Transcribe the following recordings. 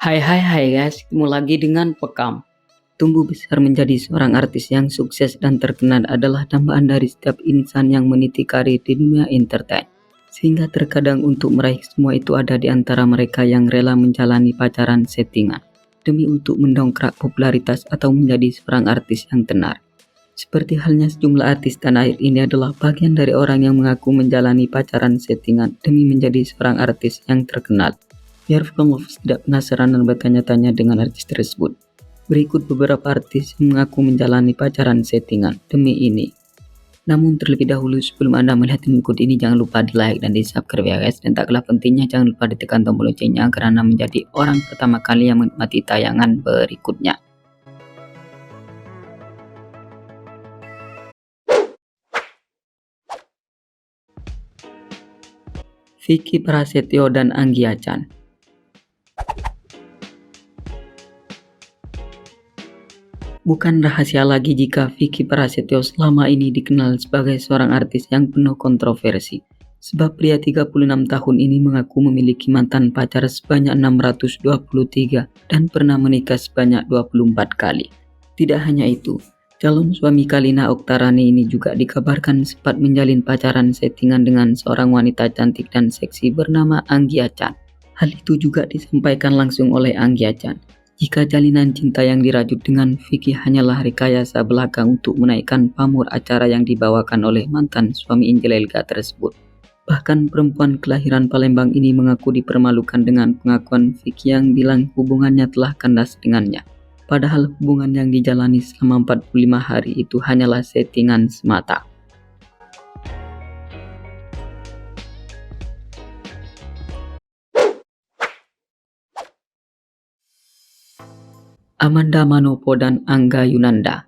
Hai hai hai guys, ketemu lagi dengan Pekam. Tumbuh besar menjadi seorang artis yang sukses dan terkenal adalah dambaan dari setiap insan yang meniti karir di dunia entertain. Sehingga terkadang untuk meraih semua itu ada di antara mereka yang rela menjalani pacaran settingan demi untuk mendongkrak popularitas atau menjadi seorang artis yang tenar. Seperti halnya sejumlah artis tanah air ini adalah bagian dari orang yang mengaku menjalani pacaran settingan demi menjadi seorang artis yang terkenal. Biar Lovers tidak penasaran dan bertanya-tanya dengan artis tersebut, berikut beberapa artis yang mengaku menjalani pacaran settingan demi ini. Namun terlebih dahulu sebelum Anda melihat berikut ini, jangan lupa di like dan di subscribe ya guys. Dan tak kalah pentingnya jangan lupa ditekan tombol loncengnya agar Anda menjadi orang pertama kali yang menikmati tayangan berikutnya. Vicky Prasetyo dan Anggia Chan. Bukan rahasia lagi jika Vicky Prasetyo selama ini dikenal sebagai seorang artis yang penuh kontroversi. Sebab pria 36 tahun ini mengaku memiliki mantan pacar sebanyak 623 dan pernah menikah sebanyak 24 kali. Tidak hanya itu, calon suami Kalina Oktarani ini juga dikabarkan sempat menjalin pacaran settingan dengan seorang wanita cantik dan seksi bernama Anggia Chan. Hal itu juga disampaikan langsung oleh Anggia Chan. Jika jalinan cinta yang dirajut dengan Vicky hanyalah rekayasa belaka untuk menaikkan pamor acara yang dibawakan oleh mantan suami Angela Elga tersebut. Bahkan perempuan kelahiran Palembang ini mengaku dipermalukan dengan pengakuan Vicky yang bilang hubungannya telah kandas dengannya. Padahal hubungan yang dijalani selama 45 hari itu hanyalah settingan semata. Amanda Manopo dan Angga Yunanda.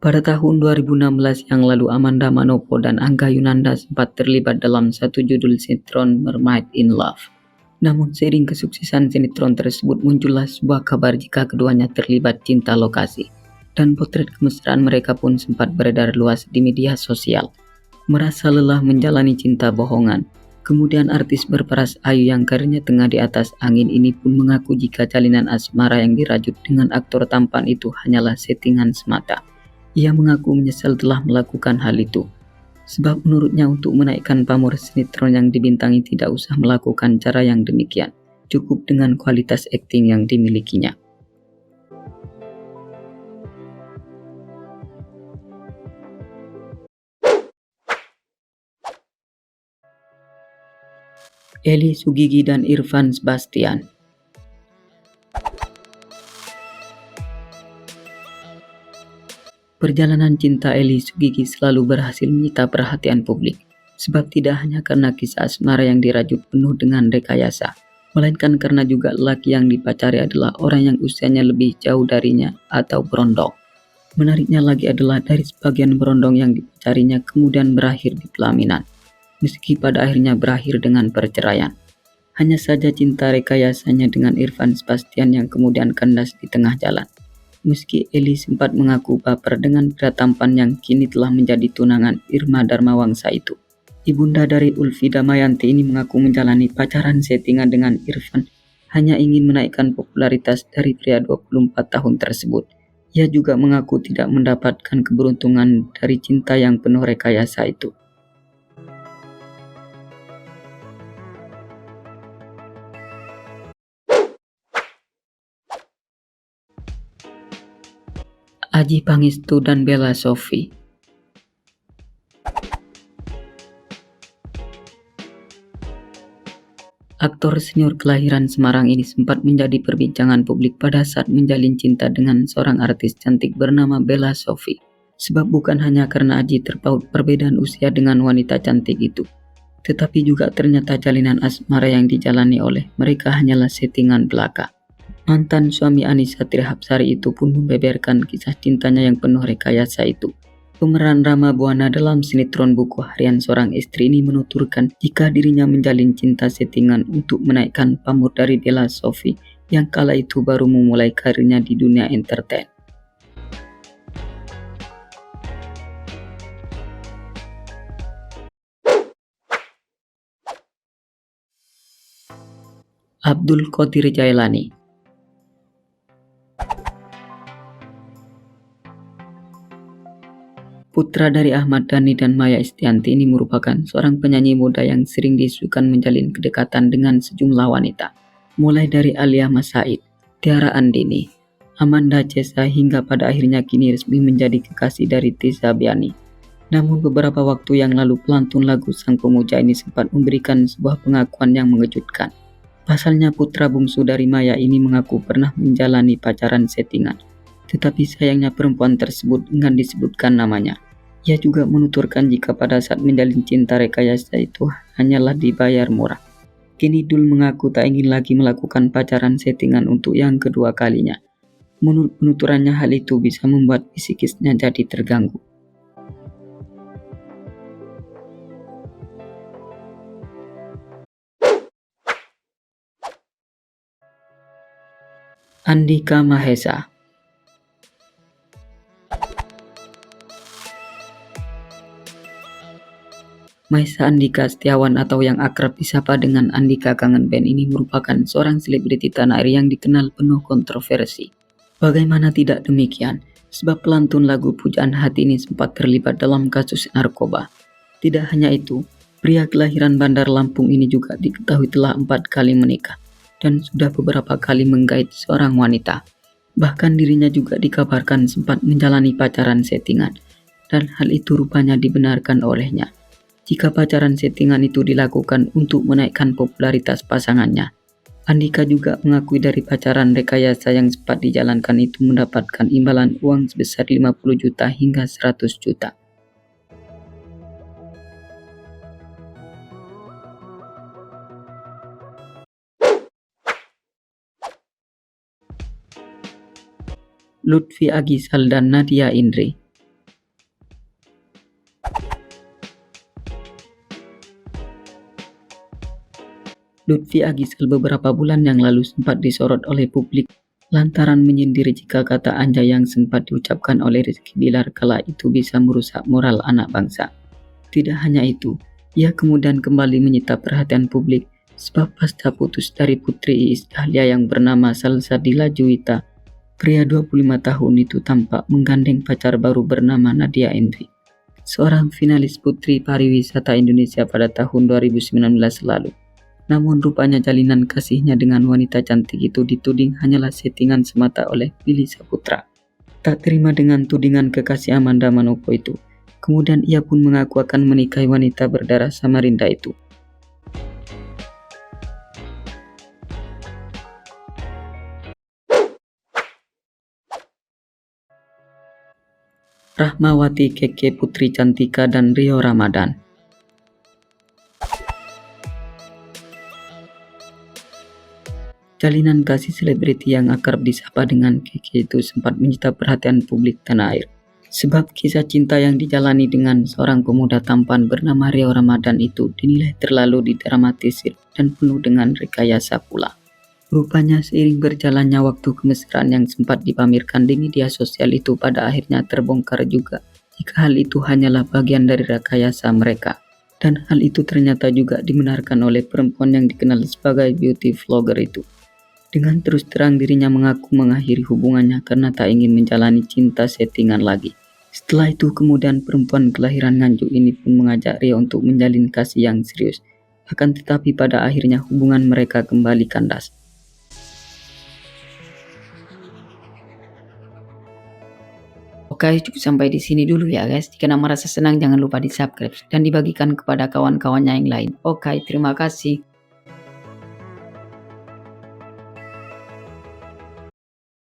Pada tahun 2016 yang lalu, Amanda Manopo dan Angga Yunanda sempat terlibat dalam satu judul sinetron Mermaid in Love. Namun seiring kesuksesan sinetron tersebut, muncullah sebuah kabar jika keduanya terlibat cinta lokasi. Dan potret kemesraan mereka pun sempat beredar luas di media sosial. Merasa lelah menjalani cinta bohongan, kemudian artis berparas Ayu yang karirnya tengah di atas angin ini pun mengaku jika jalinan asmara yang dirajut dengan aktor tampan itu hanyalah settingan semata. Ia mengaku menyesal telah melakukan hal itu. Sebab menurutnya untuk menaikkan pamor sinetron yang dibintangi tidak usah melakukan cara yang demikian. Cukup dengan kualitas akting yang dimilikinya. Eli Sugigi dan Irfan Sebastian. Perjalanan cinta Eli Sugigi selalu berhasil menyita perhatian publik. Sebab tidak hanya karena kisah asmara yang dirajut penuh dengan rekayasa, melainkan karena juga lelaki yang dipacari adalah orang yang usianya lebih jauh darinya atau berondong. Menariknya lagi adalah dari sebagian berondong yang dipacarinya kemudian berakhir di pelaminan. Meski pada akhirnya berakhir dengan perceraian. Hanya saja cinta rekayasanya dengan Irfan Sebastian yang kemudian kandas di tengah jalan. Meski Eli sempat mengaku baper dengan pria tampan yang kini telah menjadi tunangan Irma Darmawangsa itu. Ibunda dari Ulfi Damayanti ini mengaku menjalani pacaran settingan dengan Irfan hanya ingin menaikkan popularitas dari pria 24 tahun tersebut. Ia juga mengaku tidak mendapatkan keberuntungan dari cinta yang penuh rekayasa itu. Adjie Pangestu dan Bella Sofie. Aktor senior kelahiran Semarang ini sempat menjadi perbincangan publik pada saat menjalin cinta dengan seorang artis cantik bernama Bella Sofie. Sebab bukan hanya karena Adjie terpaut perbedaan usia dengan wanita cantik itu, tetapi juga ternyata jalinan asmara yang dijalani oleh mereka hanyalah settingan belaka. Mantan suami Annisa Trihapsari itu pun membeberkan kisah cintanya yang penuh rekayasa itu. Pemeran Rama Buana dalam sinetron Buku Harian Seorang Istri ini menuturkan jika dirinya menjalin cinta settingan untuk menaikkan pamor dari Bella Sofie yang kala itu baru memulai karirnya di dunia entertain. Abdul Qadir Jailani. Putra dari Ahmad Dhani dan Maya Estianty ini merupakan seorang penyanyi muda yang sering diisukan menjalin kedekatan dengan sejumlah wanita, mulai dari Alia Mas Said, Tiara Andini, Amanda Chesa hingga pada akhirnya kini resmi menjadi kekasih dari Tisa Biani. Namun beberapa waktu yang lalu pelantun lagu sang pemuja ini sempat memberikan sebuah pengakuan yang mengejutkan. Pasalnya putra bungsu dari Maya ini mengaku pernah menjalani pacaran settingan, tetapi sayangnya perempuan tersebut enggan disebutkan namanya. Ia juga menuturkan jika pada saat menjalin cinta rekayasa itu hanyalah dibayar murah. Kini Dul mengaku tak ingin lagi melakukan pacaran settingan untuk yang kedua kalinya. Menurut penuturannya hal itu bisa membuat psikisnya jadi terganggu. Andika Mahesa. Mahesa Andika Setiawan atau yang akrab disapa dengan Andika Kangen Band ini merupakan seorang selebriti tanah air yang dikenal penuh kontroversi. Bagaimana tidak demikian, sebab pelantun lagu Pujaan Hati ini sempat terlibat dalam kasus narkoba. Tidak hanya itu, pria kelahiran Bandar Lampung ini juga diketahui telah 4 kali menikah dan sudah beberapa kali menggait seorang wanita. Bahkan dirinya juga dikabarkan sempat menjalani pacaran settingan, dan hal itu rupanya dibenarkan olehnya. Jika pacaran settingan itu dilakukan untuk menaikkan popularitas pasangannya. Andika juga mengakui dari pacaran rekayasa yang sempat dijalankan itu mendapatkan imbalan uang sebesar 50 juta hingga 100 juta. Lutfi Agisal dan Nadia Indri. Lutfi Agisal beberapa bulan yang lalu sempat disorot oleh publik lantaran menyindir jika kata anjay yang sempat diucapkan oleh Rizky Bilar kala itu bisa merusak moral anak bangsa. Tidak hanya itu, ia kemudian kembali menyita perhatian publik sebab pasca putus dari putri Iis Dahlia yang bernama Salsabila Juwita, pria 25 tahun itu tampak menggandeng pacar baru bernama Nadia Indri, seorang finalis Putri Pariwisata Indonesia pada tahun 2019 lalu. Namun rupanya jalinan kasihnya dengan wanita cantik itu dituding hanyalah settingan semata oleh Billy Saputra. Tak terima dengan tudingan kekasih Amanda Manopo itu, kemudian ia pun mengaku akan menikahi wanita berdarah Samarinda itu. Rahmawati Keke Putri Cantika dan Rio Ramadan. Jalinan kasih selebriti yang akrab disapa dengan Keke itu sempat menyita perhatian publik tanah air. Sebab kisah cinta yang dijalani dengan seorang pemuda tampan bernama Rio Ramadan itu dinilai terlalu didramatisir dan penuh dengan rekayasa pula. Rupanya seiring berjalannya waktu, kemesraan yang sempat dipamerkan di media sosial itu pada akhirnya terbongkar juga jika hal itu hanyalah bagian dari rekayasa mereka. Dan hal itu ternyata juga dibenarkan oleh perempuan yang dikenal sebagai beauty vlogger itu. Dengan terus terang dirinya mengaku mengakhiri hubungannya karena tak ingin menjalani cinta settingan lagi. Setelah itu kemudian perempuan kelahiran Nganjuk ini pun mengajak Rio untuk menjalin kasih yang serius. Akan tetapi pada akhirnya hubungan mereka kembali kandas. Oke, cukup sampai di sini dulu ya guys. Jika Anda merasa senang jangan lupa di subscribe dan dibagikan kepada kawan-kawannya yang lain. Oke, terima kasih.